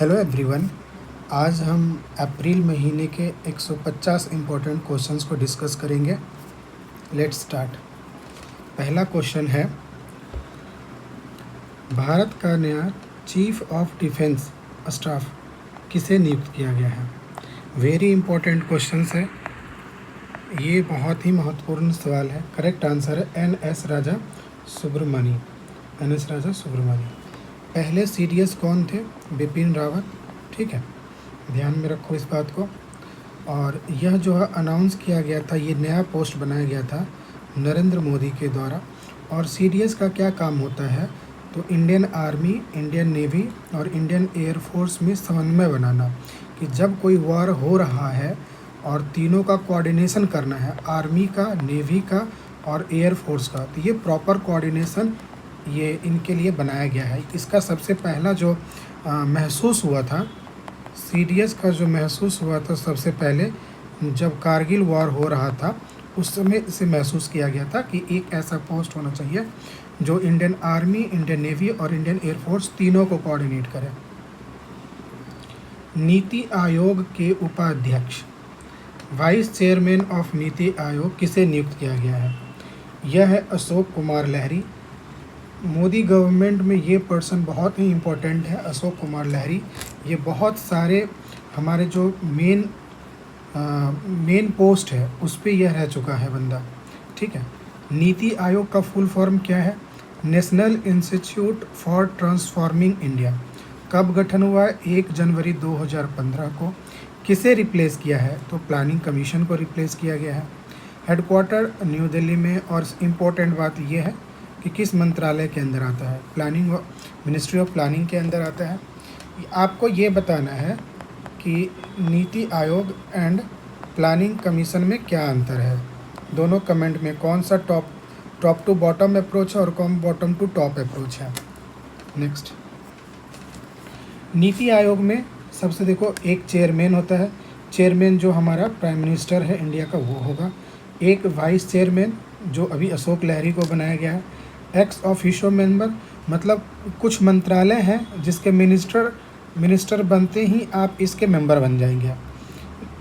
Hello everyone. आज हम अप्रैल महीने के 150 इम्पोर्टेंट क्वेश्चंस को डिस्कस करेंगे। Let's start. पहला क्वेश्चन है, भारत का नया चीफ ऑफ डिफेंस स्टाफ किसे नियुक्त किया गया है? वेरी इम्पोर्टेंट क्वेश्चंस है, ये बहुत ही महत्वपूर्ण सवाल है। करेक्ट आंसर है एन.एस. राजा सुब्रमणी। एन.एस. राजा सुब्रमणी। पहले सीडीएस कौन थे? बिपिन रावत। ठीक है, ध्यान में रखो इस बात को। और यह जो है अनाउंस किया गया था, ये नया पोस्ट बनाया गया था नरेंद्र मोदी के द्वारा। और सीडीएस का क्या काम होता है? तो इंडियन आर्मी, इंडियन नेवी और इंडियन एयरफोर्स में समन्वय बनाना, कि जब कोई वॉर हो रहा है और तीनों का कोऑर्डिनेशन करना है, आर्मी का, नेवी का और एयरफोर्स का, तो ये प्रॉपर कोऑर्डिनेशन ये इनके लिए बनाया गया है। इसका सबसे पहला जो महसूस हुआ था, सीडीएस का जो महसूस हुआ था सबसे पहले जब कारगिल वॉर हो रहा था, उस समय इसे महसूस किया गया था कि एक ऐसा पोस्ट होना चाहिए जो इंडियन आर्मी, इंडियन नेवी और इंडियन एयरफोर्स तीनों को कोऑर्डिनेट करे। नीति आयोग के उपाध्यक्ष, vice chairman of NITI Aayog किसे नियुक्त किया गया है? यह है अशोक कुमार लहरी। मोदी गवर्नमेंट में ये पर्सन बहुत ही इम्पोर्टेंट है, अशोक कुमार लहरी। ये बहुत सारे हमारे जो मेन पोस्ट है उस पर यह रह चुका है बंदा। ठीक है। नीति आयोग का फुल फॉर्म क्या है? National institute for transforming India. कब गठन हुआ है? 1 जनवरी 2015 को। किसे रिप्लेस किया है? तो प्लानिंग कमीशन को रिप्लेस किया गया है। हेडक्वार्टर न्यू दिल्ली में। और इम्पोर्टेंट बात यह है कि किस मंत्रालय के अंदर आता है? प्लानिंग, मिनिस्ट्री ऑफ प्लानिंग के अंदर आता है। आपको ये बताना है कि NITI Aayog and planning commission में क्या अंतर है। दोनों कमेंट में कौन सा टॉप टू बॉटम अप्रोच है और कौन बॉटम टू टॉप अप्रोच है। नेक्स्ट, नीति आयोग में सबसे देखो एक चेयरमैन होता है। चेयरमैन जो हमारा प्राइम मिनिस्टर है इंडिया का वो होगा। एक वाइस चेयरमैन जो अभी अशोक लहरी को बनाया गया है। एक्स ऑफिशियो मेंबर, मतलब कुछ मंत्रालय हैं जिसके मिनिस्टर बनते ही आप इसके मेंबर बन जाएंगे।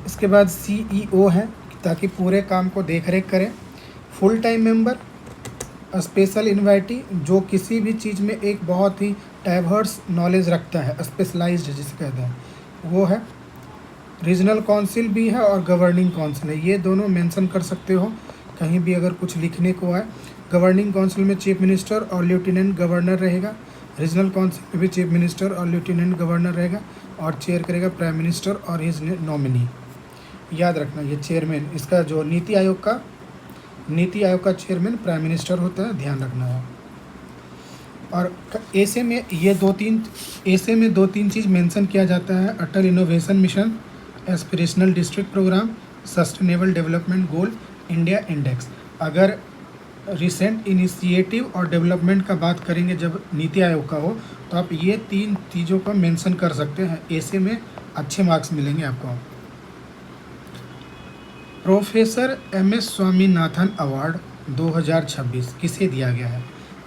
इसके बाद सीईओ है ताकि पूरे काम को देख रेख करें। Full time member, special invitee जो किसी भी चीज़ में एक बहुत ही डाइवर्स नॉलेज रखता है, स्पेशलाइज्ड जिसे कहते हैं, वो है। रीजनल काउंसिल भी है और गवर्निंग काउंसिल है, ये दोनों मेंशन कर सकते हो कहीं भी अगर कुछ लिखने को आए। गवर्निंग काउंसिल में चीफ मिनिस्टर और लेफ्टिनेंट गवर्नर रहेगा। रीजनल काउंसिल में भी चीफ मिनिस्टर और लेफ्टिनेंट गवर्नर रहेगा और चेयर करेगा प्राइम मिनिस्टर और हिज नॉमिनी। याद रखना, ये चेयरमैन, इसका जो नीति आयोग का चेयरमैन प्राइम मिनिस्टर होता है, ध्यान रखना है। और ऐसे में ये दो तीन चीज़ मेंशन किया जाता है। Atal innovation mission, aspirational district programme, sustainable development goal, India index. अगर रिसेंट इनिशिएटिव और डेवलपमेंट का बात करेंगे जब नीति आयोग का हो, तो आप ये 3 चीज़ों को मेंशन कर सकते हैं। ऐसे में अच्छे मार्क्स मिलेंगे आपको। Professor MS. स्वामीनाथन अवार्ड 2026 किसे दिया गया है?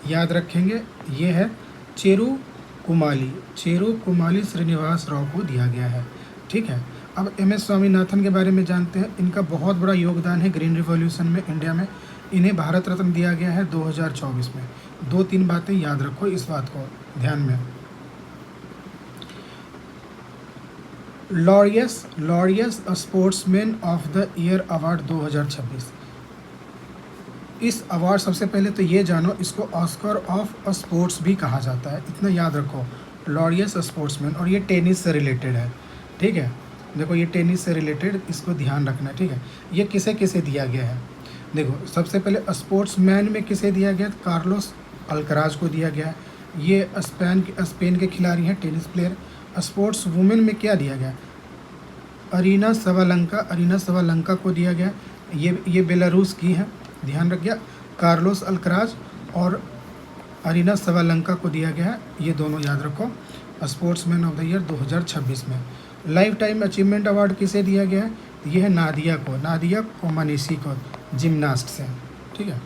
याद रखेंगे, ये है चेरू कुमाली श्रीनिवास राव को दिया गया है। ठीक है। अब एम.एस. स्वामीनाथन के बारे में जानते हैं। इनका बहुत बड़ा योगदान है ग्रीन रिवॉल्यूशन में इंडिया में। इन्हें भारत रत्न दिया गया है 2024 में। 2-3 बातें याद रखो, इस बात को ध्यान में। Laureus sportsman of the year award 2026। इस अवार्ड, सबसे पहले तो ये जानो, इसको ऑस्कर ऑफ स्पोर्ट्स भी कहा जाता है, इतना याद रखो। लॉरियस स्पोर्ट्समैन, और ये टेनिस से रिलेटेड है। ठीक है, देखो ये टेनिस से रिलेटेड, इसको ध्यान रखना। ठीक है, ये किसे किसे दिया गया है? देखो सबसे पहले स्पोर्ट्समैन में किसे दिया गया? कार्लोस अल्कराज को दिया गया है। ये स्पेन के खिलाड़ी हैं, टेनिस प्लेयर। स्पोर्ट्स वुमेन में क्या दिया गया? अरीना सवालंका को दिया गया। ये बेलारूस की है, ध्यान रखिए। कार्लोस अल्कराज और अरीना सवालंका को दिया गया है, ये दोनों याद रखो। स्पोर्ट्समैन ऑफ द ईयर 2026 में। लाइफ टाइम अचीवमेंट अवार्ड किसे दिया गया है? ये है नादिया कोमानेसी को, जिम्नास्ट से। ठीक है।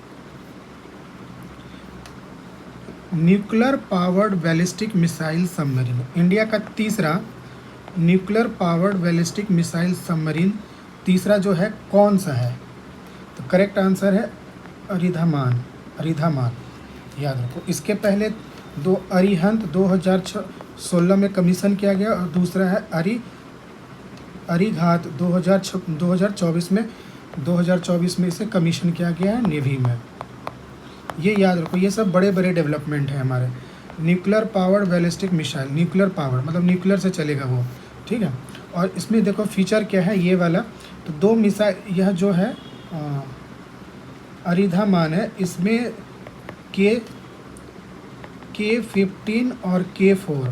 Nuclear powered ballistic missile submarine, India का तीसरा nuclear powered ballistic missile submarine तीसरा जो है कौन सा है? तो करेक्ट आंसर है अरिधामान। अरिधामान याद रखो। इसके पहले दो अरिहंत 2016 में कमीशन किया गया और दूसरा है अरिघात 2024 में इसे कमीशन किया गया है नेवी में। ये याद रखो, ये सब बड़े बड़े डेवलपमेंट हैं हमारे। Nuclear powered ballistic missile, nuclear power मतलब न्यूक्लियर से चलेगा वो, ठीक है। और इसमें देखो फीचर क्या है ये वाला, तो दो मिसाइल, यह जो है अरिधामान है, इसमें K-15 और K-4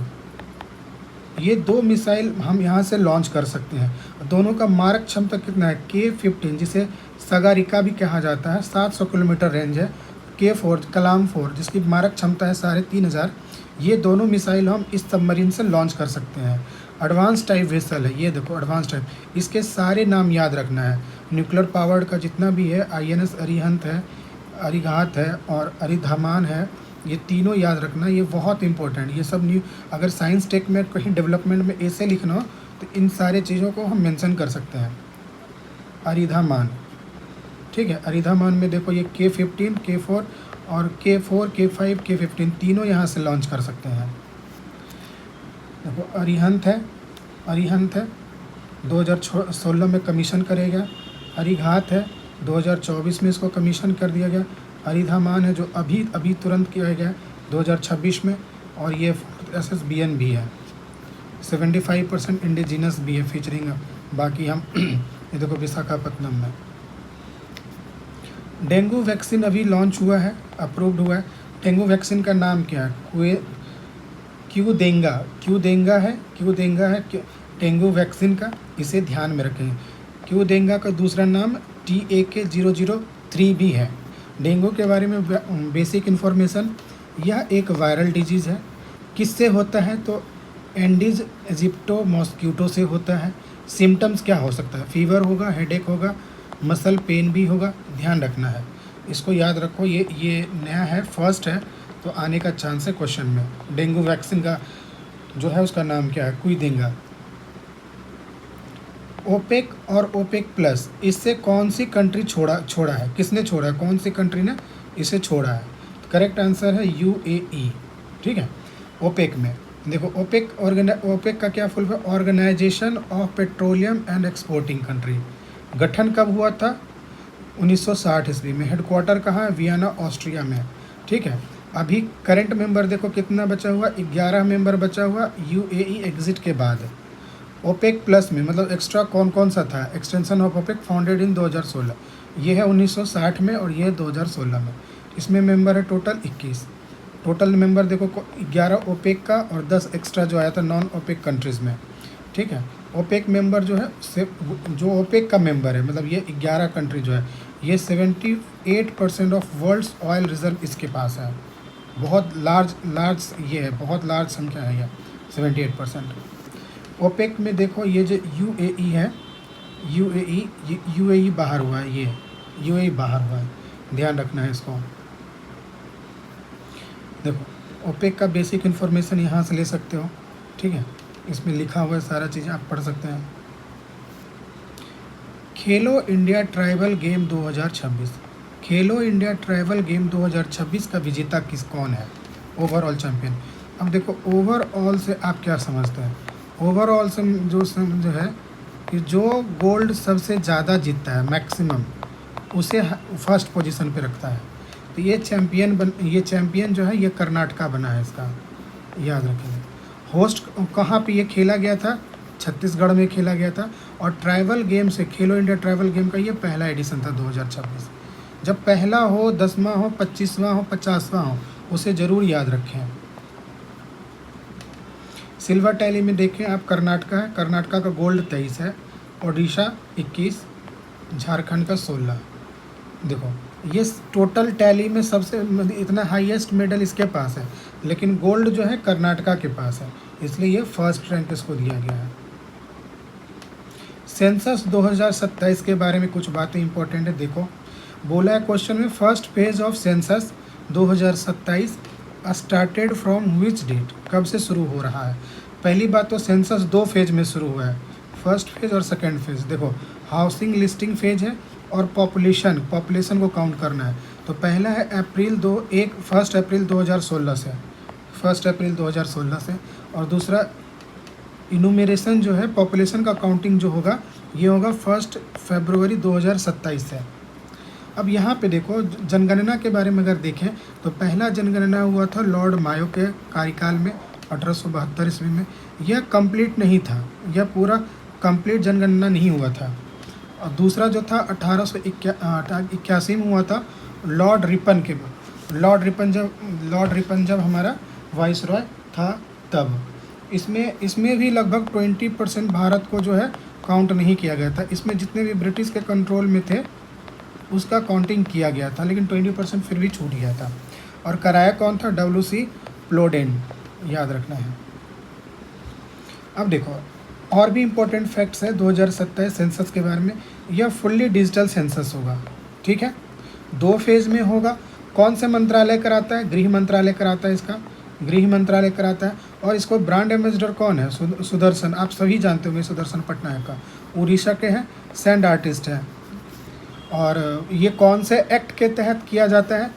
ये दो मिसाइल हम यहाँ से लॉन्च कर सकते हैं। दोनों का मारक क्षमता कितना है? K-15 जिसे सगारिका भी कहा जाता है 700 किलोमीटर रेंज है। K-4 कलाम 4 जिसकी मारक क्षमता है 3500। ये दोनों मिसाइल हम इस सबमरीन से लॉन्च कर सकते हैं। एडवांस टाइप वेसल है, ये देखो एडवांस टाइप। इसके सारे नाम याद रखना है। न्यूक्लियर पावर्ड का जितना भी है, INS अरिहंत है, अरिघात है और अरिधामान है, ये तीनों याद रखना, ये बहुत इंपॉर्टेंट। ये सब न्यू, अगर साइंस टेक में कहीं डेवलपमेंट में ऐसे लिखना हो तो इन सारे चीज़ों को हम मेंशन कर सकते हैं। अरिधामान, ठीक है। अरिधामान में देखो ये K-15, K-4 और K-4, K-5, K-15 तीनों यहाँ से लॉन्च कर सकते हैं। देखो अरिहंत है 2016 में कमीशन करेगा। अरिघात है 2024 में इसको कमीशन कर दिया गया। अरिधामान है जो अभी तुरंत किया गया 2026 में। और ये SSBN भी है, 75% इंडिजिनस भी है फीचरिंग। बाकी हम ये देखो विशाखापट्टनम में। डेंगू वैक्सीन अभी लॉन्च हुआ है, अप्रूव्ड हुआ है। डेंगू वैक्सीन का नाम क्या है? क्यूदेंगा है डेंगू वैक्सीन का, इसे ध्यान में रखें। क्यूदेंगा का दूसरा नाम TAK-003 भी है। डेंगू के बारे में बेसिक इन्फॉर्मेशन, यह एक वायरल डिजीज़ है। किससे होता है? तो एंडीज एजिप्टो मॉस्क्यूटो से होता है। सिम्टम्स क्या हो सकता है? फीवर होगा, हेडेक होगा, मसल पेन भी होगा, ध्यान रखना है। इसको याद रखो, ये नया है, फर्स्ट है, तो आने का चांस है क्वेश्चन में। डेंगू वैक्सीन का जो है उसका नाम क्या है? क्यूदेंगा। ओपेक और ओपेक प्लस, इससे कौन सी कंट्री छोड़ा है? किसने छोड़ा है? कौन सी कंट्री ने इसे छोड़ा है? तो करेक्ट आंसर है UAE, ठीक है। ओपेक में देखो, ओपेक का क्या full form? Organization of petroleum and exporting country. गठन कब हुआ था? 1960 ईस्वी में। हेडक्वार्टर कहाँ है? वियना, ऑस्ट्रिया में, ठीक है। अभी करंट मेंबर देखो कितना बचा हुआ? 11 मेंबर बचा हुआ UAE एग्जिट के बाद। ओपेक प्लस में मतलब एक्स्ट्रा कौन कौन सा था? Extension of OPEC founded in 2016, ये है 1960 में और ये 2016 में। इसमें मेंबर है टोटल 21। टोटल मेंबर देखो 11 ओपेक का और 10 एक्स्ट्रा जो आया था नॉन ओपेक कंट्रीज़ में, ठीक है। ओपेक मेंबर जो है जो ओपेक का मेंबर है, मतलब ये 11 कंट्री जो है, ये 78% ऑफ वर्ल्ड्स ऑयल रिजर्व इसके पास है। बहुत लार्ज ये है, बहुत लार्ज संख्या है ये 78%। ओपेक में देखो ये जो UAE है, UAE बाहर हुआ है, ये UAE बाहर हुआ है, ध्यान रखना है इसको। देखो ओपेक का बेसिक इन्फॉर्मेशन यहाँ से ले सकते हो, ठीक है। इसमें लिखा हुआ है, सारा चीज़ें आप पढ़ सकते हैं। खेलो इंडिया ट्राइबल गेम 2026, खेलो इंडिया ट्राइबल गेम 2026 का विजेता कौन है? Overall champion. अब देखो ओवरऑल से आप क्या समझते हैं? ओवरऑल से जो है कि जो गोल्ड सबसे ज़्यादा जीतता है मैक्सिमम, उसे फर्स्ट पोजीशन पे रखता है। तो ये चैम्पियन जो है ये कर्नाटका बना है, इसका याद रखेंगे। होस्ट कहाँ पे ये खेला गया था? छत्तीसगढ़ में खेला गया था। और ट्राइबल गेम से खेलो इंडिया ट्राइबल गेम का ये पहला एडिशन था 2026। जब पहला हो, 10वां हो, 25वां हो, 50वां हो, उसे ज़रूर याद रखें। सिल्वर टैली में देखें आप, कर्नाटका है, कर्नाटका का गोल्ड 23 है, ओडिशा 21, झारखंड का 16। देखो ये टोटल टैली में सबसे इतना हाईएस्ट मेडल इसके पास है, लेकिन गोल्ड जो है कर्नाटका के पास है, इसलिए ये फर्स्ट रैंक इसको दिया गया है। सेंसस 2027 के बारे में कुछ बातें इंपॉर्टेंट है। देखो बोला है क्वेश्चन में, first phase of census 2027 started from which date, कब से शुरू हो रहा है? पहली बात तो सेंसस 2 फेज में शुरू हुआ है, फर्स्ट फेज और सेकंड फेज। देखो हाउसिंग लिस्टिंग फेज है और पॉपुलेशन को काउंट करना है। तो पहला है 1 अप्रैल 2016 से, 1 अप्रैल 2016 से, और दूसरा इनुमेरेशन जो है पॉपुलेशन का काउंटिंग जो होगा ये होगा 1 फरवरी 2027 से। अब यहाँ पे देखो जनगणना के बारे में अगर देखें तो पहला जनगणना हुआ था लॉर्ड मायो के कार्यकाल में 1872 ईस्वी में। यह कंप्लीट नहीं था, यह पूरा कंप्लीट जनगणना नहीं हुआ था। और दूसरा जो था 1881 में हुआ था लॉर्ड रिपन के, लॉर्ड रिपन जब हमारा वाइसरॉय था तब। इसमें भी लगभग 20% भारत को जो है काउंट नहीं किया गया था। इसमें जितने भी ब्रिटिश के कंट्रोल में थे उसका काउंटिंग किया गया था, लेकिन 20% फिर भी छूट गया था। और कराया कौन था? WC प्लोडेन, याद रखना है। अब देखो और भी इम्पोर्टेंट फैक्ट्स है 2027 सेंसस के बारे में। यह फुल्ली डिजिटल सेंसस होगा, ठीक है, 2 फेज़ में होगा। कौन से मंत्रालय कराता है? गृह मंत्रालय कराता है, इसका गृह मंत्रालय कराता है। और इसको ब्रांड एम्बेसडर कौन है? सुदर्शन, आप सभी जानते होंगे सुदर्शन पटनायक का, उड़ीसा के हैं, सैंड आर्टिस्ट हैं। और ये कौन से एक्ट के तहत किया जाता है?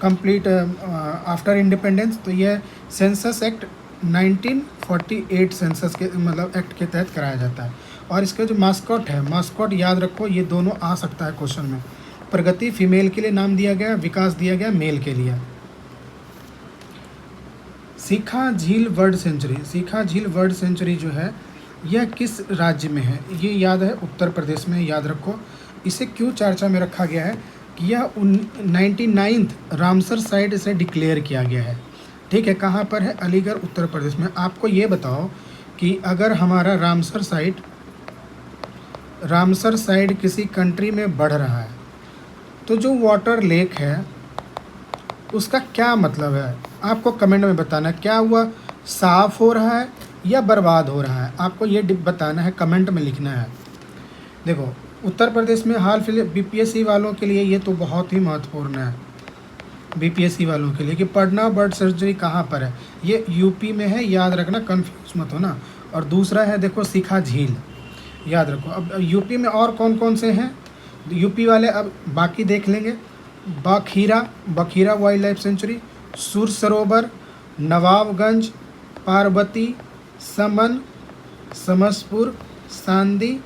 Complete after independence. तो ये सेंसस एक्ट 1948 सेंसस के मतलब एक्ट के तहत कराया जाता है। और इसका जो मास्कॉट है, मास्कॉट याद रखो, ये दोनों आ सकता है क्वेश्चन में। प्रगति फीमेल के लिए नाम दिया गया, विकास दिया गया मेल के लिए। सीखा झील वर्ल्ड सेंचुरी, सीखा झील वर्ल्ड सेंचुरी जो है यह किस राज्य में है? ये याद है उत्तर प्रदेश में, याद रखो। इसे क्यों चर्चा में रखा गया है कि यह 99th रामसर साइट इसे डिक्लेयर किया गया है, ठीक है। कहाँ पर है? अलीगढ़ उत्तर प्रदेश में। आपको ये बताओ कि अगर हमारा रामसर साइट किसी कंट्री में बढ़ रहा है तो जो वाटर लेक है उसका क्या मतलब है? आपको कमेंट में बताना है। क्या हुआ? साफ हो रहा है या बर्बाद हो रहा है? आपको ये बताना है, कमेंट में लिखना है। देखो उत्तर प्रदेश में हाल फिलहाल BPSC वालों के लिए ये तो बहुत ही महत्वपूर्ण है, BPSC वालों के लिए, कि पटना बर्ड सेंचुरी कहाँ पर है। ये यूपी में है, याद रखना, कंफ्यूज मत होना। और दूसरा है देखो सीखा झील, याद रखो। अब यूपी में और कौन कौन से हैं यूपी वाले, अब बाकी देख लेंगे। बखीरा वाइल्ड लाइफ सेंचुरी, सुर सरोवर, नवाबगंज, पार्वती, समन, समसपुर, सांदी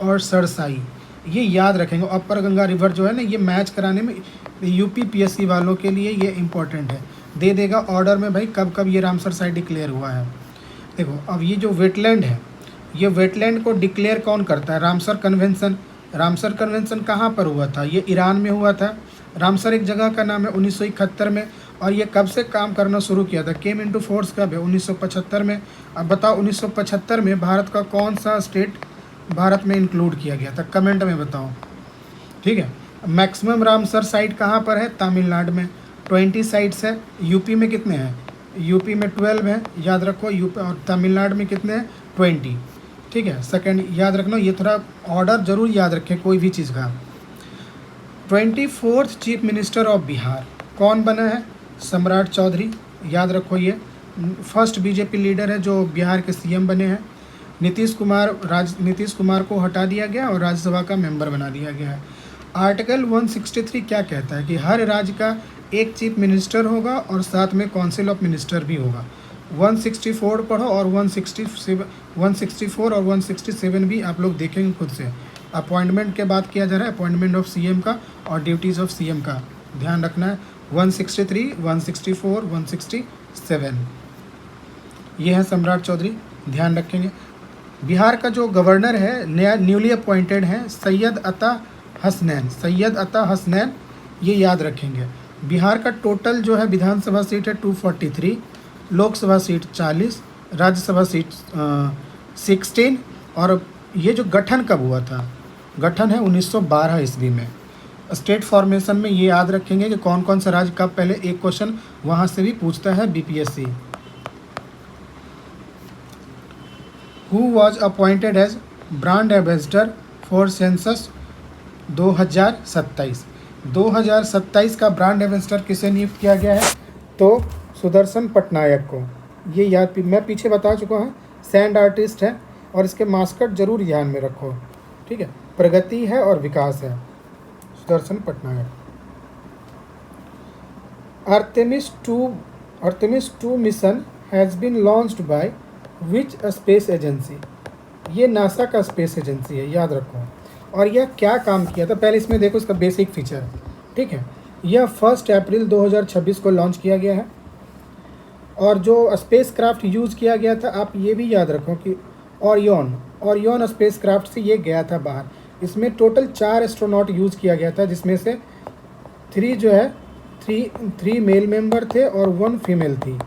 और सरसाई, ये याद रखेंगे। अपर गंगा रिवर जो है ना, ये मैच कराने में यूपी PSC वालों के लिए ये इम्पोर्टेंट है। दे देगा ऑर्डर में भाई कब कब ये रामसर साइट डिक्लेयर हुआ है। देखो अब ये जो वेटलैंड है, ये वेटलैंड को डिक्लेयर कौन करता है? Ramsar convention. रामसर कन्वेंशन कहाँ पर हुआ था? ये ईरान में हुआ था। रामसर एक जगह का नाम है, 1971 में। और ये कब से काम करना शुरू किया था? केम इनटू फोर्स कब है? 1975 में। अब बताओ 1975 में भारत का कौन सा स्टेट भारत में इंक्लूड किया गया था? कमेंट में बताओ, ठीक है। मैक्सिमम रामसर साइट कहाँ पर है? तमिलनाडु में 20 साइट्स है। यूपी में कितने हैं? यूपी में 12 है, याद रखो। यूपी और तमिलनाडु में कितने हैं? 20, ठीक है। सेकंड याद रखना, ये थोड़ा ऑर्डर जरूर याद रखें कोई भी चीज़ का। 24th chief minister of Bihar कौन बना है? सम्राट चौधरी, याद रखो। ये फर्स्ट BJP लीडर है जो बिहार के CM बने हैं। नीतीश कुमार को हटा दिया गया और राज्यसभा का मेंबर बना दिया गया है। आर्टिकल 163 क्या कहता है? कि हर राज्य का एक चीफ मिनिस्टर होगा और साथ में काउंसिल ऑफ मिनिस्टर भी होगा। 164 पढ़ो और 164 और 167 भी आप लोग देखेंगे खुद से। अपॉइंटमेंट के बात किया जा रहा है, अपॉइंटमेंट ऑफ CM का और ड्यूटीज़ ऑफ CM का ध्यान रखना है। 163, 164, 167 ये है सम्राट चौधरी, ध्यान रखेंगे। बिहार का जो गवर्नर है नया न्यूली अपॉइंटेड है सैयद अता हसनैन, ये याद रखेंगे। बिहार का टोटल जो है विधानसभा सीट है 243, लोकसभा सीट 40, राज्यसभा सीट 16। और ये जो गठन कब हुआ था? गठन है 1912 ईस्वी में। स्टेट फॉर्मेशन में ये याद रखेंगे कि कौन कौन सा राज्य कब पहले, एक क्वेश्चन वहाँ से भी पूछता है BPSC। Who was appointed as brand ambassador for census 2027? 2027 का ब्रांड एम्बेसडर किसे नियुक्त किया गया है? तो सुदर्शन पटनायक को। ये याद मैं पीछे बता चुका हूँ, सैंड आर्टिस्ट है, और इसके मास्कट जरूर ध्यान में रखो, ठीक है। प्रगति है और विकास है, Sudarshan Patnaik. Artemis 2 mission has been launched by which space agency? ये नासा का स्पेस एजेंसी है, याद रखो। और यह क्या काम किया था, पहले इसमें देखो इसका बेसिक फीचर, ठीक है। यह 1 अप्रैल 2026 को लॉन्च किया गया है, और जो स्पेस क्राफ्ट यूज़ किया गया था, आप ये भी याद रखो कि ओरियन स्पेस क्राफ्ट से ये गया था बाहर। इसमें टोटल 4 एस्ट्रोनॉट यूज़ किया गया था, जिसमें से 3 मेल मेंबर थे और 1 फीमेल थी,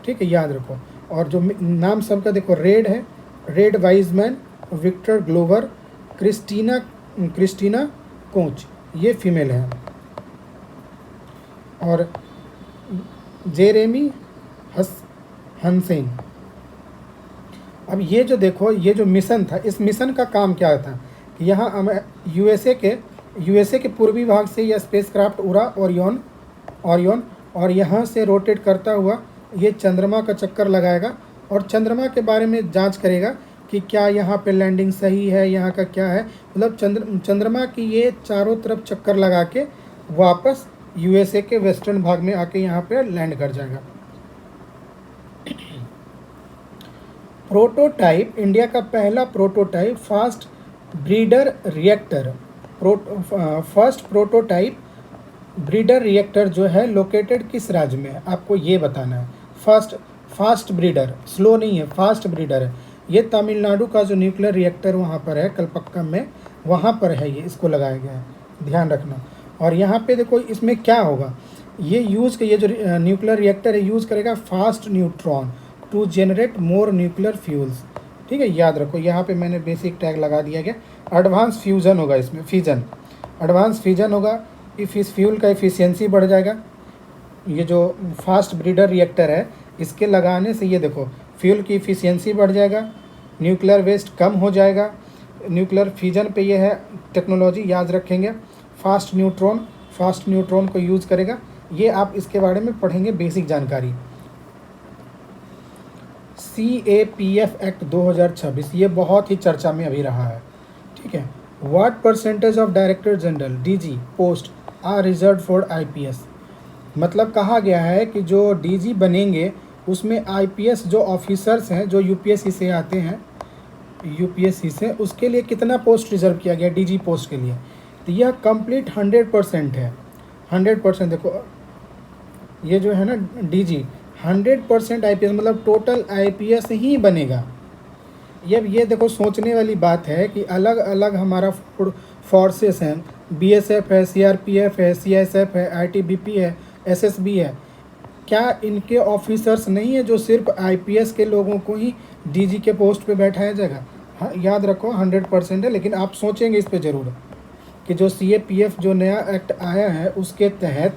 ठीक है, याद रखो। और जो नाम सबका देखो, Reid Wiseman, Victor Glover, Christina Koch, ये फीमेल है, और जेरेमी हंसेन। अब ये जो देखो, ये जो मिशन था, इस मिशन का काम क्या था कि यहाँ यूएसए के पूर्वी भाग से यह स्पेसक्राफ्ट उड़ा ओरियन, और यहाँ से रोटेट करता हुआ ये चंद्रमा का चक्कर लगाएगा, और चंद्रमा के बारे में जांच करेगा कि क्या यहाँ पे लैंडिंग सही है, यहाँ का क्या है, मतलब चंद्रमा की ये चारों तरफ चक्कर लगा के वापस यूएसए के वेस्टर्न भाग में आके यहाँ पे लैंड कर जाएगा। प्रोटोटाइप, इंडिया का पहला prototype fast breeder reactor, first prototype breeder reactor जो है लोकेटेड किस राज्य में है, आपको ये बताना है। फास्ट ब्रीडर, स्लो नहीं है, फास्ट ब्रीडर है। ये तमिलनाडु का जो न्यूक्लियर रिएक्टर वहाँ पर है कलपक्कम में, वहाँ पर है ये, इसको लगाया गया है, ध्यान रखना। और यहाँ पे देखो इसमें क्या होगा, ये जो न्यूक्लियर रिएक्टर है यूज़ करेगा fast neutron to generate more nuclear fuels, ठीक है, याद रखो। यहाँ पे मैंने बेसिक टैग लगा दिया गया। एडवांस फ्यूज़न होगा इसमें, एडवांस फ्यूजन होगा, इस फ्यूल का एफिशिएंसी बढ़ जाएगा। ये जो फास्ट ब्रीडर रिएक्टर है, इसके लगाने से ये देखो फ्यूल की इफ़िशियंसी बढ़ जाएगा, न्यूक्लियर वेस्ट कम हो जाएगा। न्यूक्लियर फ्यूजन पे ये है टेक्नोलॉजी, याद रखेंगे। फास्ट न्यूट्रॉन को यूज़ करेगा, ये आप इसके बारे में पढ़ेंगे बेसिक जानकारी। CAPF एक्ट 2026, ये बहुत ही चर्चा में अभी रहा है, ठीक है। What percentage of director general DG post are reserve for IPS? मतलब कहा गया है कि जो DG बनेंगे उसमें IPS जो ऑफिसर्स हैं, जो UPSC से आते हैं, UPSC से, उसके लिए कितना पोस्ट रिजर्व किया गया DG पोस्ट के लिए? तो यह कंप्लीट 100% है, 100%। देखो ये जो है ना DG 100% IPS, मतलब टोटल IPS ही बनेगा। ये देखो सोचने वाली बात है कि अलग अलग हमारा फोर्सेस हैं, BSF है, CRPF है, CSF है, ITBP है, SSB है, क्या इनके ऑफिसर्स नहीं है जो सिर्फ IPS के लोगों को ही DG के पोस्ट पे बैठाया जाएगा? हाँ, याद रखो 100% है, लेकिन आप सोचेंगे इस पे ज़रूर कि जो CAPF जो नया एक्ट आया है उसके तहत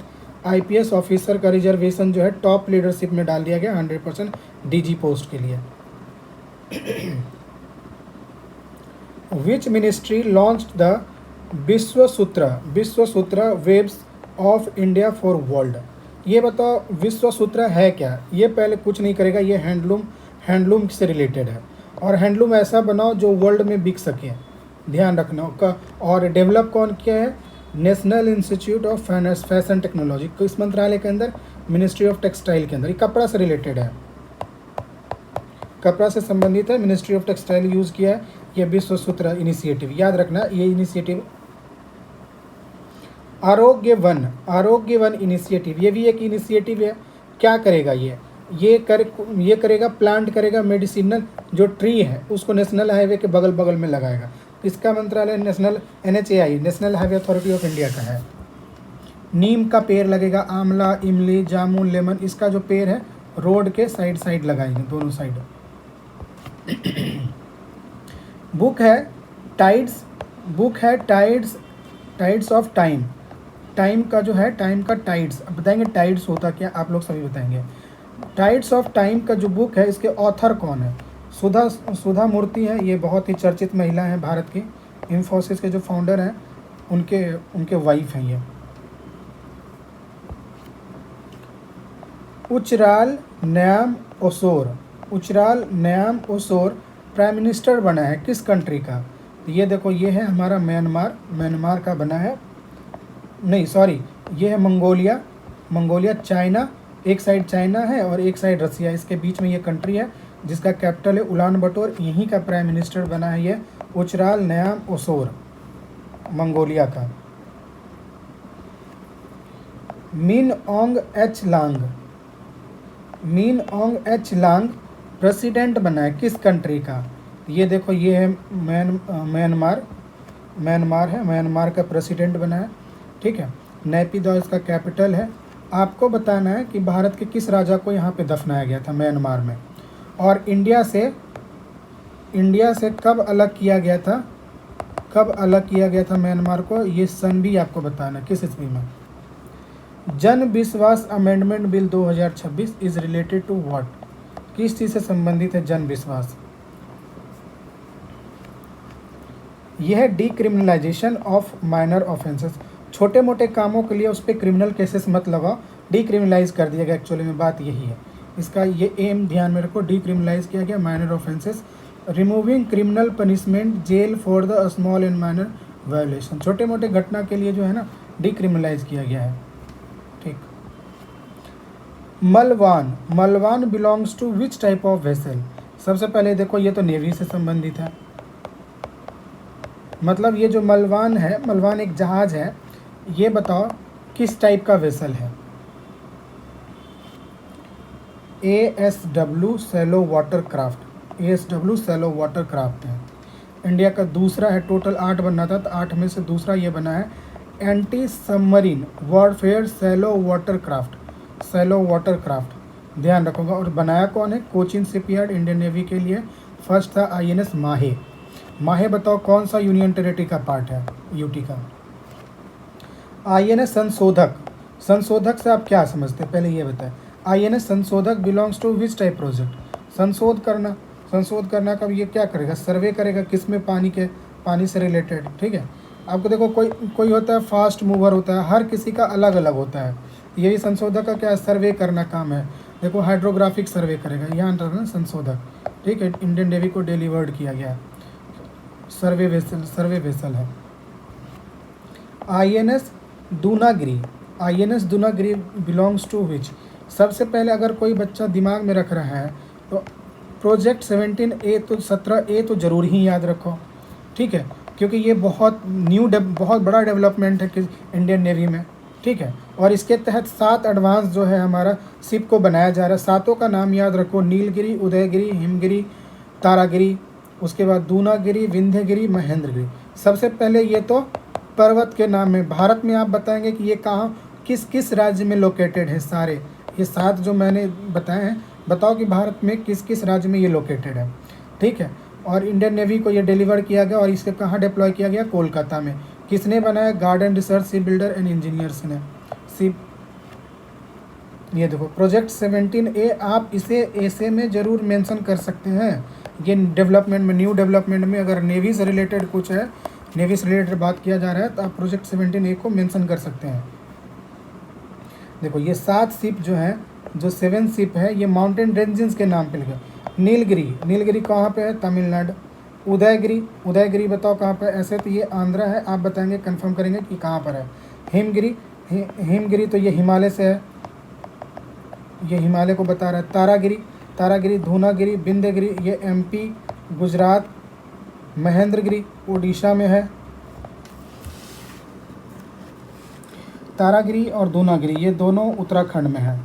IPS ऑफिसर का रिजर्वेशन जो है टॉप लीडरशिप में डाल दिया गया 100% DG पोस्ट के लिए। Which ministry launched the Vishwasutra webs of India for world? ये बताओ विश्वसूत्र है क्या? ये पहले कुछ नहीं करेगा, ये हैंडलूम से रिलेटेड है, और हैंडलूम ऐसा बनाओ जो वर्ल्ड में बिक सके, ध्यान रखना का। और डेवलप कौन किया है? National institute of fashion technology, किस मंत्रालय के अंदर? मिनिस्ट्री ऑफ टेक्सटाइल के अंदर। ये कपड़ा से रिलेटेड है, कपड़ा से संबंधित है, मिनिस्ट्री ऑफ टेक्सटाइल यूज़ किया है ये विश्वसूत्र इनिशिएटिव, याद रखना ये इनिशिएटिव। आरोग्य वन इनिशिएटिव, ये भी एक इनिशिएटिव है। क्या करेगा ये करेगा, प्लांट करेगा मेडिसिनल जो ट्री है उसको नेशनल हाईवे के बगल बगल में लगाएगा। इसका मंत्रालय NHAI, national highway authority of India का है। नीम का पेड़ लगेगा, आंवला, इमली, जामुन, लेमन, इसका जो पेड़ है रोड के साइड लगाएंगे, दोनों साइड। बुक है टाइड्स ऑफ टाइम का जो है, टाइम का टाइड्स, अब बताएंगे टाइड्स होता क्या, आप लोग सभी बताएंगे। टाइड्स ऑफ टाइम का जो बुक है, इसके ऑथर कौन है? सुधा मूर्ति है, ये बहुत ही चर्चित महिला है भारत की, इंफोसिस के जो फाउंडर हैं उनके वाइफ हैं ये। उचराल न्याम ओसोर, उचराल न्याम ओसोर प्राइम मिनिस्टर बना है किस कंट्री का? तो ये देखो, ये है हमारा म्यांमार का बना है, नहीं सॉरी, ये है मंगोलिया, चाइना, एक साइड चाइना है और एक साइड रसिया, इसके बीच में ये कंट्री है जिसका कैपिटल है उलान बटोर। यहीं का प्राइम मिनिस्टर बना है ये उचराल न्याम ओसोर, मंगोलिया का। मिन ओंग एच लांग प्रेसिडेंट बना है किस कंट्री का? ये देखो, ये है म्यांमार का प्रेसिडेंट बना है, ठीक है। नैपीदॉ इसका कैपिटल है। आपको बताना है कि भारत के किस राजा को यहाँ पे दफनाया गया था म्यांमार में, और इंडिया से कब अलग किया गया था म्यांमार को, ये सन भी आपको बताना है किस ईस्वी में। Jan Vishwas amendment bill 2026 is related to what? किस चीज़ से संबंधित है जन विश्वास? यह है डीक्रिमिनलाइजेशन ऑफ माइनर ऑफेंसेस। छोटे मोटे कामों के लिए उस पर क्रिमिनल केसेस मत लगाओ, डीक्रिमिनलाइज कर दिया गया। एक्चुअली में बात यही है, इसका ये एम ध्यान में रखो, डीक्रिमिनलाइज किया गया minor offences. Removing criminal punishment jail for the small and minor violation, छोटे मोटे घटना के लिए जो है ना डीक्रिमिनलाइज किया गया है, ठीक। Malvan belongs to which type of vessel? सबसे पहले देखो, ये तो नेवी से संबंधित है, मतलब ये जो मलवान है, मलवान एक जहाज है, ये बताओ किस टाइप का वेसल है? ASW सैलो वाटरक्राफ्ट है। इंडिया का दूसरा है, टोटल 8 बनना था तो 8 में से दूसरा ये बना है anti submarine warfare shallow watercraft, ध्यान रखूँगा। और बनाया कौन है? कोचिन शिपयार्ड, इंडियन नेवी के लिए। फर्स्ट था INS माहे बताओ कौन सा यूनियन टेरिटरी का पार्ट है? यूटी का। INS संशोधक से आप क्या समझते हैं, पहले ये बताएं। INS Sanshodhak belongs to which type project? संशोध करना का ये क्या करेगा? सर्वे करेगा, किस में? पानी से रिलेटेड, ठीक है। आपको देखो, कोई होता है फास्ट मूवर होता है, हर किसी का अलग अलग होता है। यही संशोधक का क्या? सर्वे करना काम है। देखो, हाइड्रोग्राफिक सर्वे करेगा, यहाँ रखना संशोधक, ठीक है। इंडियन नेवी को डिलीवर्ड किया गया, सर्वे वेसल है। INS दूनागिरी बिलोंग्स टू विच? सबसे पहले अगर कोई बच्चा दिमाग में रख रहा है तो प्रोजेक्ट 17A तो ज़रूर ही याद रखो, ठीक है, क्योंकि ये बहुत बड़ा डेवलपमेंट है इंडियन नेवी में, ठीक है। और इसके तहत 7 एडवांस जो है हमारा शिप को बनाया जा रहा है। 7 का नाम याद रखो, नीलगिरी, उदयगिरी, हिमगिरी, तारागिरी, उसके बाद दूनागिरी, विंध्यगिरी, महेंद्रगिरी। सबसे पहले ये तो पर्वत के नाम है। भारत में आप बताएंगे कि ये कहाँ किस राज्य में लोकेटेड है। सारे ये 7 जो मैंने बताए हैं, बताओ कि भारत में किस राज्य में ये लोकेटेड है, ठीक है। और इंडियन नेवी को ये डिलीवर किया गया और इसके कहाँ डिप्लॉय किया गया? कोलकाता में। किसने बनाया? Garden research ship builder and engineers ने। ये देखो, प्रोजेक्ट 17A आप इसे ऐसे में ज़रूर मेंशन कर सकते हैं। ये न्यू डेवलपमेंट में अगर नेवी से रिलेटेड कुछ है, नेवी से रिलेटेड बात किया जा रहा है, तो आप प्रोजेक्ट 17A को मेंशन कर सकते हैं। देखो, ये 7 शिप जो हैं, जो 7 शिप है, ये माउंटेन रेंजेस के नाम पे लिखा। नीलगिरी कहाँ पे है? तमिलनाडु। उदयगिरी बताओ कहाँ पे? ऐसे तो ये आंध्रा है, आप बताएंगे, कंफर्म करेंगे कि कहाँ पर है। हिमगिरी तो ये हिमालय से है, ये हिमालय को बता रहा है। तारागिरी, धूनागिरी, विंध्यगिरी ये MP गुजरात, महेंद्रगिरी उड़ीसा में है। तारागिरी और दूनागिरी ये दोनों उत्तराखंड में है,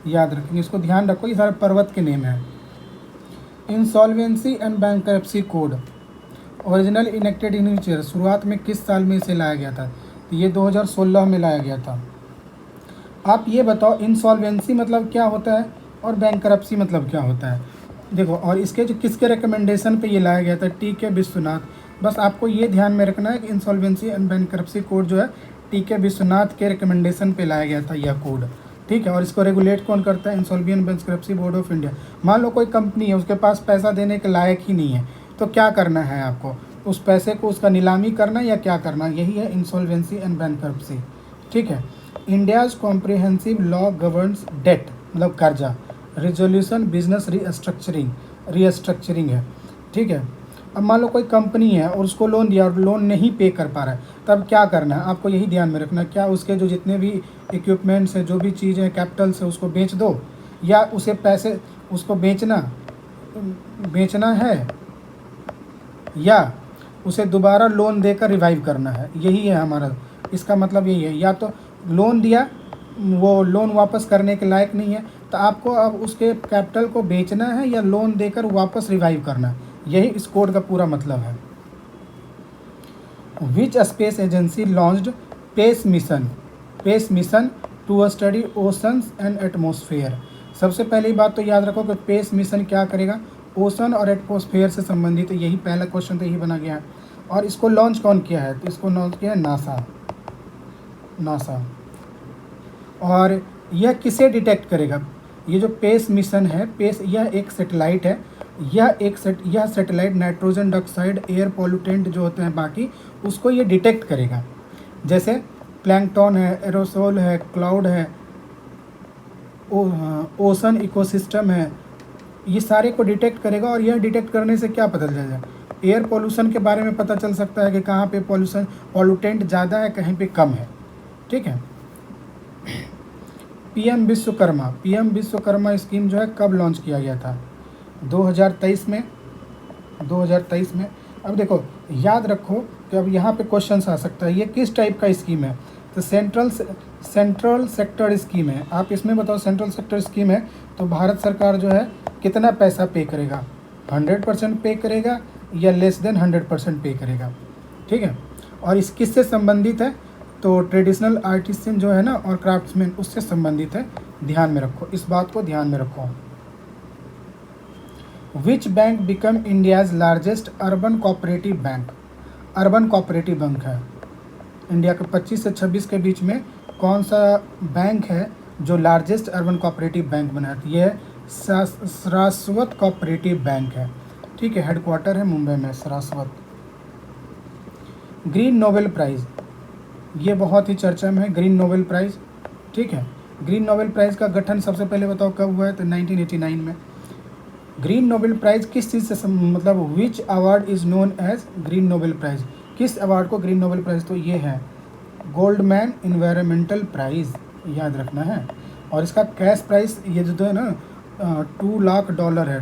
याद रखेंगे, इसको ध्यान रखो, ये सारे पर्वत के नेम हैं। Insolvency and bankruptcy code original enacted in which year? शुरुआत में किस साल में इसे लाया गया था? तो ये 2016 में लाया गया था। आप ये बताओ, इंसॉल्वेंसी मतलब क्या होता है और बैंकरप्सी मतलब क्या होता है? देखो, और इसके जो किसके रिकमेंडेशन पे ये लाया गया था? TK विश्वनाथ। बस आपको ये ध्यान में रखना है कि इंसॉल्वेंसी एंड बैंकरप्सी कोड जो है TK विश्वनाथ के रिकमेंडेशन पे लाया गया था यह कोड, ठीक है। और इसको रेगुलेट कौन करता है? Insolvency and bankruptcy board of India. मान लो कोई कंपनी है, उसके पास पैसा देने के लायक ही नहीं है, तो क्या करना है आपको? उस पैसे को उसका नीलामी करना या क्या करना? यही है इंसॉल्वेंसी एंड बैंकरप्सी, ठीक है। India's comprehensive law governs debt, मतलब कर्जा। रिजोल्यूशन बिजनेस रीस्ट्रक्चरिंग है, ठीक है। अब मान लो कोई कंपनी है और उसको लोन दिया और लोन नहीं पे कर पा रहा है, तब क्या करना है आपको, यही ध्यान में रखना, क्या उसके जो जितने भी इक्विपमेंट्स हैं, जो भी चीज़ें हैं, कैपिटल्स है, उसको बेच दो, या उसे पैसे उसको बेचना है, या उसे दोबारा लोन देकर रिवाइव करना है। यही है हमारा, इसका मतलब यही है, या तो लोन दिया, वो लोन वापस करने के लायक नहीं है, तो आपको अब उसके कैपिटल को बेचना है या लोन देकर वापस रिवाइव करना है। यही इस कोड का पूरा मतलब है। Which space agency launched PACE mission to study oceans and atmosphere. सबसे पहली बात तो याद रखो कि पेस मिशन क्या करेगा, ओशन और एटमॉस्फेयर से संबंधित है। यही पहला क्वेश्चन तो यही बना गया है। और इसको लॉन्च कौन किया है, तो इसको लॉन्च किया है नासा। और यह किसे डिटेक्ट करेगा, ये जो पेस मिशन है, यह एक सेटेलाइट है, यह satellite nitrogen dioxide, air pollutant जो होते हैं बाकी, उसको ये डिटेक्ट करेगा। जैसे प्लैंकटन है, एरोसोल है, क्लाउड है, ओशन इकोसिस्टम है, ये सारे को डिटेक्ट करेगा। और यह डिटेक्ट करने से क्या पता चलेगा, एयर पोल्यूशन के बारे में पता चल सकता है कि कहाँ पे पॉल्यूटेंट ज़्यादा है, कहीं पे कम है, ठीक है। पीएम विश्वकर्मा स्कीम जो है कब लॉन्च किया गया था, 2023 में। अब देखो याद रखो कि अब यहाँ पे क्वेश्चन आ सकता है, ये किस टाइप का स्कीम है, तो सेंट्रल सेक्टर स्कीम है। आप इसमें बताओ, सेंट्रल सेक्टर स्कीम है तो भारत सरकार जो है कितना पैसा पे करेगा, 100% पे करेगा या लेस देन 100% पे करेगा, ठीक है। और इस किससे संबंधित है, तो ट्रेडिशनल आर्टिसन जो है ना और क्राफ्ट्समैन, उससे संबंधित है। ध्यान में रखो, इस बात को ध्यान में रखो। Which bank become India's largest urban cooperative bank. Urban cooperative bank है इंडिया के 25 से 26 के बीच में कौन सा बैंक है जो लार्जेस्ट अर्बन कोऑपरेटिव बैंक बना है, ये सारस्वत कोऑपरेटिव बैंक है, ठीक है। हेडक्वार्टर है मुंबई में, सारस्वत। ग्रीन नोबेल प्राइज़, ये बहुत ही चर्चा में है, ग्रीन नोबेल प्राइज़, ठीक है। ग्रीन नोबेल प्राइज़ का गठन सबसे पहले बताओ कब हुआ है, तो 1989 में। ग्रीन नोबेल प्राइज़ किस चीज़ से मतलब which award is known as green Nobel prize, किस अवार्ड को ग्रीन नोबेल प्राइज़, तो ये है गोल्डमैन इन्वायरमेंटल प्राइज़, याद रखना है। और इसका कैश प्राइस ये जो है ना $2 लाख है,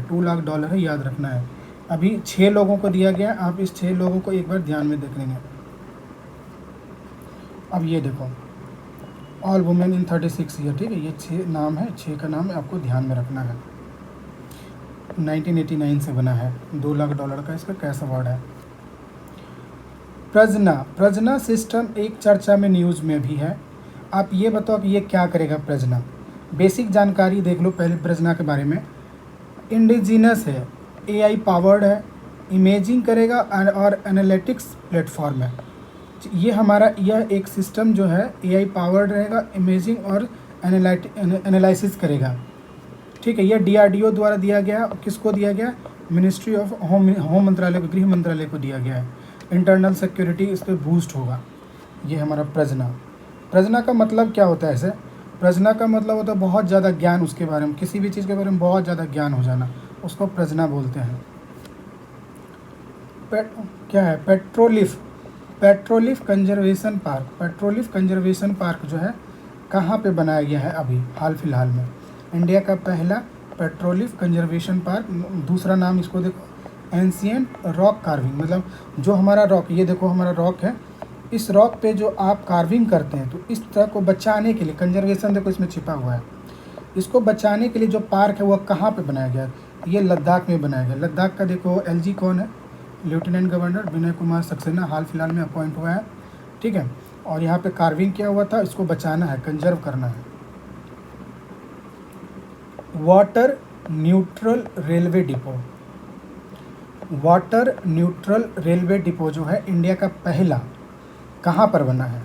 $2 लाख है, याद रखना है। अभी 6 लोगों को दिया गया, आप इस 6 लोगों को एक बार ध्यान में देख लेंगे। अब ये देखो, ऑल वुमेन इन 36 ईयर, ठीक है, ये 6 नाम है, 6 का नाम है, आपको ध्यान में रखना है। 1989 से बना है, $2 लाख का इसका कैश अवार्ड है। प्रजना सिस्टम एक चर्चा में, न्यूज़ में भी है। आप ये बताओ कि ये क्या करेगा प्रजना, बेसिक जानकारी देख लो पहले प्रजना के बारे में। इंडिजिनस है, AI पावर्ड है, इमेजिंग करेगा और एनालिटिक्स प्लेटफॉर्म है। यह एक सिस्टम जो है AI पावर्ड रहेगा, इमेजिंग और एनालिसिस करेगा, ठीक है। यह DRDO द्वारा दिया गया, किसको दिया गया, मिनिस्ट्री ऑफ होम मंत्रालय को, गृह मंत्रालय को दिया गया है। इंटरनल सिक्योरिटी इस पर बूस्ट होगा। ये हमारा प्रजना का मतलब क्या होता है, ऐसे प्रजना का मतलब होता है बहुत ज़्यादा ज्ञान, उसके बारे में, किसी भी चीज़ के बारे में बहुत ज़्यादा ज्ञान हो जाना, उसको प्रजना बोलते हैं। क्या है, पेट्रोलिफ कंजर्वेशन पार्क जो है कहाँ पे बनाया गया है, अभी हाल फिलहाल में, इंडिया का पहला पेट्रोलिफ कंजर्वेशन पार्क। दूसरा नाम इसको देखो, एंशिएंट रॉक कार्विंग, मतलब जो हमारा रॉक, ये देखो हमारा रॉक है, इस रॉक पे जो आप कार्विंग करते हैं, तो इस तरह को बचाने के लिए, कंजर्वेशन देखो इसमें छिपा हुआ है, इसको बचाने के लिए जो पार्क है वह कहाँ पे बनाया गया, ये लद्दाख में बनाया गया। लद्दाख का देखो LG कौन है, लेफ्टिनेंट गवर्नर विनय कुमार सक्सेना, हाल फिलहाल में अपॉइंट हुआ है, ठीक है। और यहाँ पे कार्विंग किया हुआ था, इसको बचाना है, कंजर्व करना है। वाटर न्यूट्रल रेलवे डिपो जो है इंडिया का पहला, कहाँ पर बना है,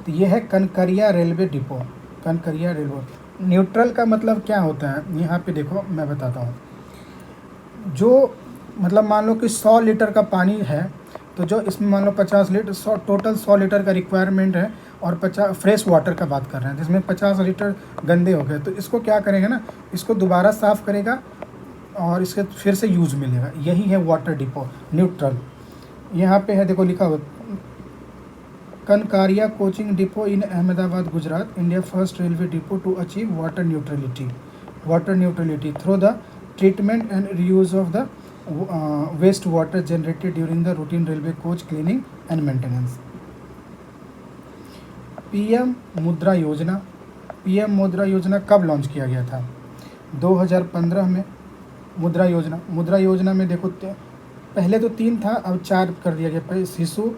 तो ये है कनकरिया रेलवे डिपो। न्यूट्रल का मतलब क्या होता है, यहाँ पे देखो मैं बताता हूँ। जो मतलब मान लो कि 100 लीटर का पानी है, तो जो इसमें मान लो 50 लीटर, 100 टोटल 100 लीटर का रिक्वायरमेंट है, और 50 फ्रेश वाटर का बात कर रहे हैं, जिसमें 50 लीटर गंदे हो गए, तो इसको क्या करेगा ना, इसको दोबारा साफ़ करेगा और इसके फिर से यूज़ मिलेगा। यही है वाटर डिपो न्यूट्रल। यहाँ पे है देखो लिखा हुआ, Kankaria coaching depot in Ahmedabad Gujarat, India first railway depot to achieve water neutrality through the treatment and reuse of the waste water generated during the routine railway coach cleaning and maintenance. PM Mudra Yojana कब launch किया गया था? 2015 में। मुद्रा योजना में देखो पहले तो 3 था, अब 4 कर दिया गया। पहले शिशु,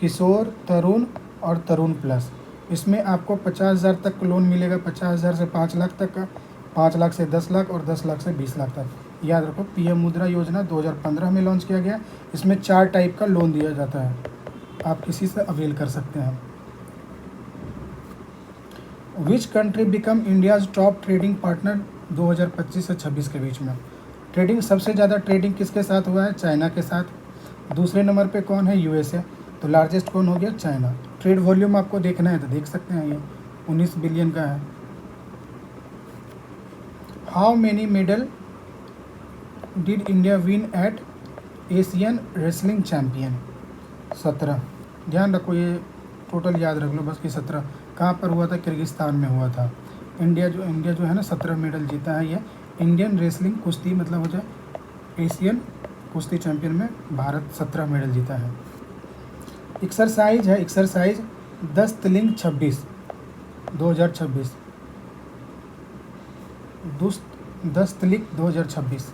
किशोर, तरुण और तरुण प्लस। इसमें आपको 50,000 तक लोन मिलेगा, 50,000 से 5 लाख तक का, 5 लाख से 10 लाख और 10 लाख से 20 लाख तक। याद रखो, पीएम मुद्रा योजना 2015 में लॉन्च किया गया। इसमें 4 टाइप का लोन दिया जाता है, आप किसी से अवेल कर सकते हैं। Which country become India's top trading partner 2025 से 26 के बीच में? ट्रेडिंग सबसे ज़्यादा ट्रेडिंग किसके साथ हुआ है? चाइना के साथ। दूसरे नंबर पे कौन है? यूएसए। तो लार्जेस्ट कौन हो गया? चाइना। ट्रेड वॉल्यूम आपको देखना है तो देख सकते हैं, ये 19 बिलियन का है। How many medal did India win at Asian wrestling champion? 17। ध्यान रखो, ये टोटल याद रख लो बस कि 17। कहाँ पर हुआ था? किर्गिस्तान में हुआ था। इंडिया जो है ना 17 मेडल जीता है। ये इंडियन रेसलिंग कुश्ती मतलब हो जाए एशियन कुश्ती चैंपियन में भारत 17 मेडल जीता है। एक्सरसाइज 10 तिलिंग 26 2026। 10 तिलिंग 2026।